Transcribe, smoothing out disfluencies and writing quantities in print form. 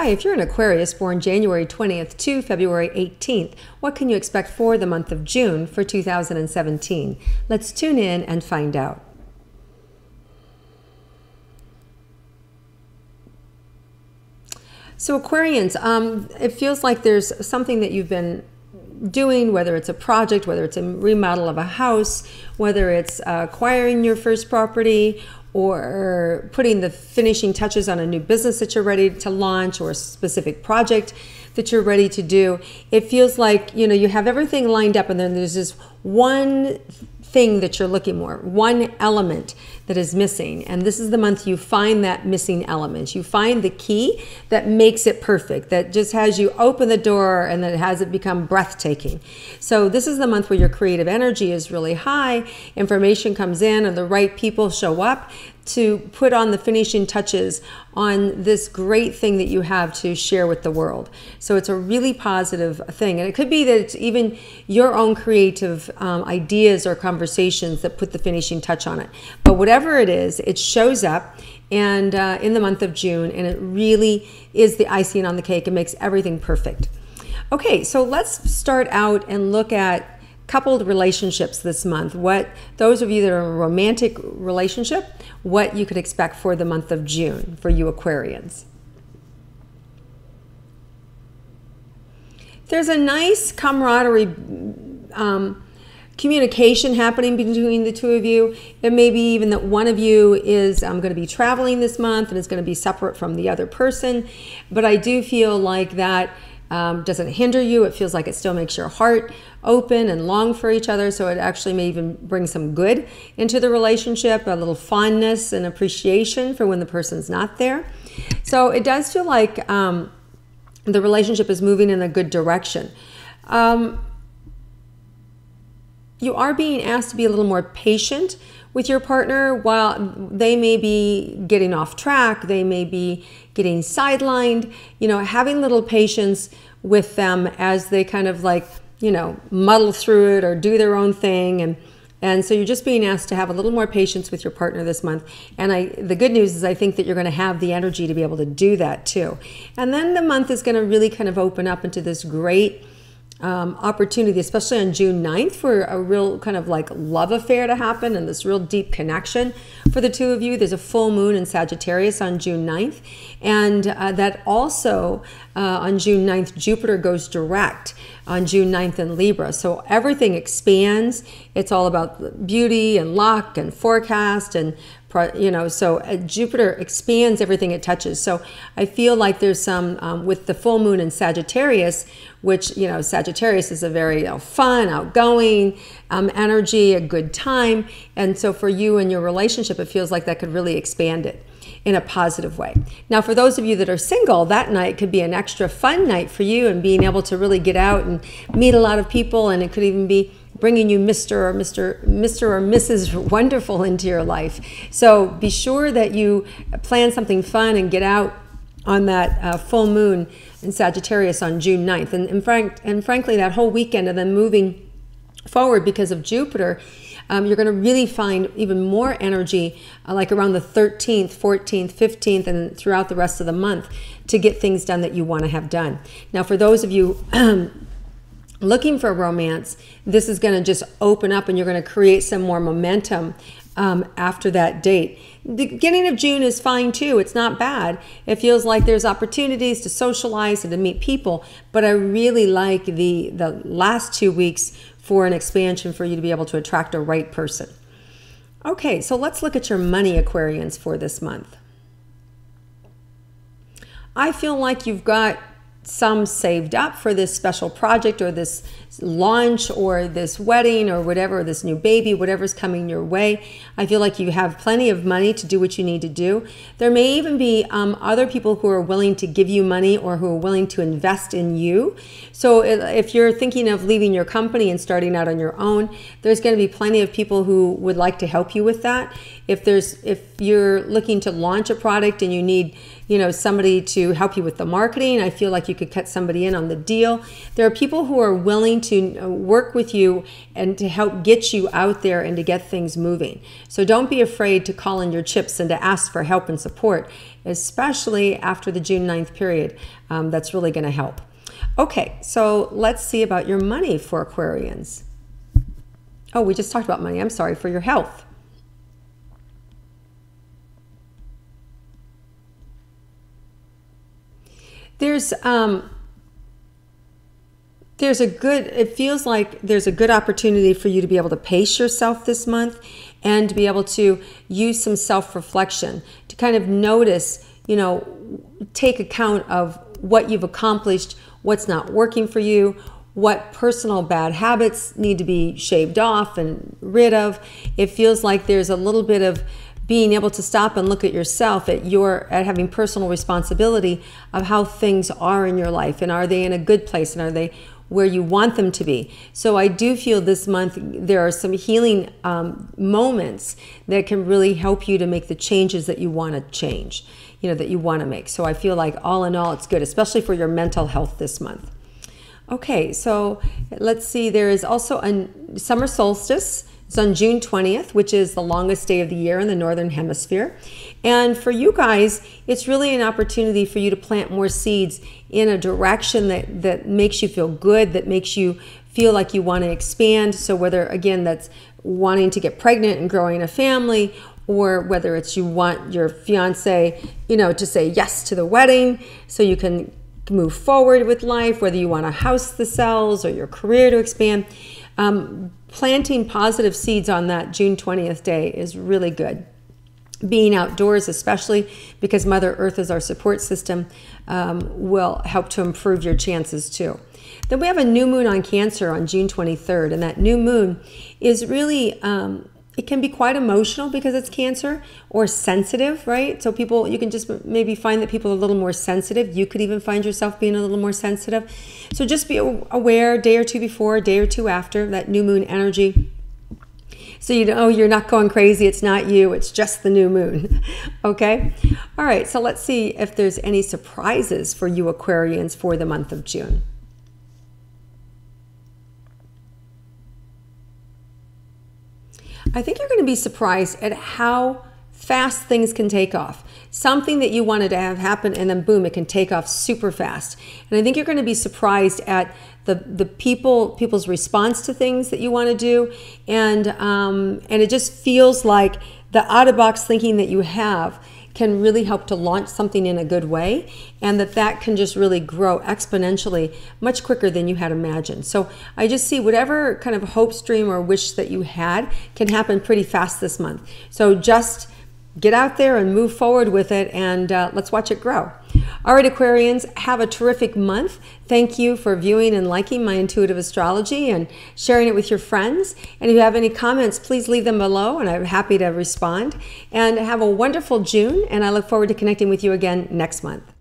Hi, if you're an Aquarius born January 20th to February 18th, what can you expect for the month of June for 2017? Let's tune in and find out. So Aquarians, it feels like there's something that you've been doing, whether it's a project, whether it's a remodel of a house, whether it's acquiring your first property, or putting the finishing touches on a new business that you're ready to launch, or a specific project that you're ready to do. It feels like, you know, you have everything lined up and then there's this one thing that you're looking for, one element that is missing. And this is the month you find that missing element. You find the key that makes it perfect, that just has you open the door and that has it become breathtaking. So this is the month where your creative energy is really high, information comes in and the right people show up to put on the finishing touches on this great thing that you have to share with the world. So it's a really positive thing. And it could be that it's even your own creative ideas or conversations that put the finishing touch on it. But whatever it is, it shows up and in the month of June, and it really is the icing on the cake. It makes everything perfect. Okay, so let's start out and look at coupled relationships this month. What those of you that are in a romantic relationship, what you could expect for the month of June for you Aquarians. There's a nice camaraderie communication happening between the two of you. It may be even that one of you is going to be traveling this month and is going to be separate from the other person, but I do feel like that doesn't hinder you. It feels like it still makes your heart open and long for each other. So it actually may even bring some good into the relationship, a little fondness and appreciation for when the person's not there. So it does feel like the relationship is moving in a good direction. You are being asked to be a little more patient with your partner. While they may be getting off track, they may be getting sidelined, you know, having a little patience with them as they kind of like, you know, muddle through it or do their own thing. And so you're just being asked to have a little more patience with your partner this month. And the good news is I think that you're going to have the energy to be able to do that too. And then the month is going to really kind of open up into this great opportunity, especially on June 9th, for a real kind of like love affair to happen and this real deep connection for the two of you. There's a full moon in Sagittarius on June 9th. And that also on June 9th, Jupiter goes direct on June 9th in Libra. So everything expands. It's all about beauty and luck and forecast and you know, so Jupiter expands everything it touches. So I feel like there's some, with the full moon in Sagittarius, which, you know, Sagittarius is a very fun, outgoing energy, a good time. And so for you and your relationship, it feels like that could really expand it in a positive way. Now, for those of you that are single, that night could be an extra fun night for you and being able to really get out and meet a lot of people. And it could even be bringing you Mr. or Mrs. Wonderful into your life. So be sure that you plan something fun and get out on that full moon in Sagittarius on June 9th. And frankly, that whole weekend and then moving forward because of Jupiter, you're going to really find even more energy like around the 13th, 14th, 15th, and throughout the rest of the month to get things done that you want to have done. Now, for those of you looking for romance, this is going to just open up and you're going to create some more momentum after that date. The beginning of June is fine too. It's not bad. It feels like there's opportunities to socialize and to meet people, but I really like the last 2 weeks for an expansion for you to be able to attract a right person. Okay, so let's look at your money, Aquarians, for this month. I feel like you've got some saved up for this special project or this launch or this wedding or whatever, this new baby, whatever's coming your way. I feel like you have plenty of money to do what you need to do. There may even be other people who are willing to give you money or who are willing to invest in you. So if you're thinking of leaving your company and starting out on your own, there's going to be plenty of people who would like to help you with that. If you're looking to launch a product and you need, you know, somebody to help you with the marketing, I feel like you could cut somebody in on the deal. There are people who are willing to work with you and to help get you out there and to get things moving. So don't be afraid to call in your chips and to ask for help and support, especially after the June 9th period. That's really going to help. Okay, so let's see about your money for Aquarians. Oh, we just talked about money. I'm sorry, for your health. It feels like there's a good opportunity for you to be able to pace yourself this month and to be able to use some self-reflection to kind of notice, take account of what you've accomplished, what's not working for you, what personal bad habits need to be shaved off and rid of. It feels like there's a little bit of being able to stop and look at yourself, at having personal responsibility of how things are in your life, and are they in a good place, and are they where you want them to be. So I do feel this month there are some healing moments that can really help you to make the changes that you want to change, that you want to make. So I feel like all in all it's good, especially for your mental health this month. Okay, so let's see, there is also a summer solstice. It's on June 20th, which is the longest day of the year in the Northern Hemisphere. And for you guys, it's really an opportunity for you to plant more seeds in a direction that makes you feel good, that makes you feel like you want to expand. So whether, again, that's wanting to get pregnant and growing a family, or whether it's you want your fiance, to say yes to the wedding so you can move forward with life, whether you want to house the cells or your career to expand. Planting positive seeds on that June 20th day is really good. Being outdoors, especially because Mother Earth is our support system, will help to improve your chances too. Then we have a new moon on Cancer on June 23rd, and that new moon is really, it can be quite emotional because it's Cancer, or sensitive, right? So you can just maybe find that people are a little more sensitive. You could even find yourself being a little more sensitive. So just be aware a day or two before, a day or two after that new moon energy. So you're not going crazy. It's not you. It's just the new moon. Okay? All right. So let's see if there's any surprises for you Aquarians for the month of June. I think you're going to be surprised at how fast things can take off. Something that you wanted to have happen, and then boom, it can take off super fast. And I think you're going to be surprised at the people's response to things that you want to do, and it just feels like the out-of-box thinking that you have can really help to launch something in a good way, and that can just really grow exponentially much quicker than you had imagined. So I just see whatever kind of hope, dream, or wish that you had can happen pretty fast this month. So just get out there and move forward with it, and let's watch it grow. All right, Aquarians, have a terrific month. Thank you for viewing and liking my intuitive astrology and sharing it with your friends. And if you have any comments, please leave them below, and I'm happy to respond. And have a wonderful June, and I look forward to connecting with you again next month.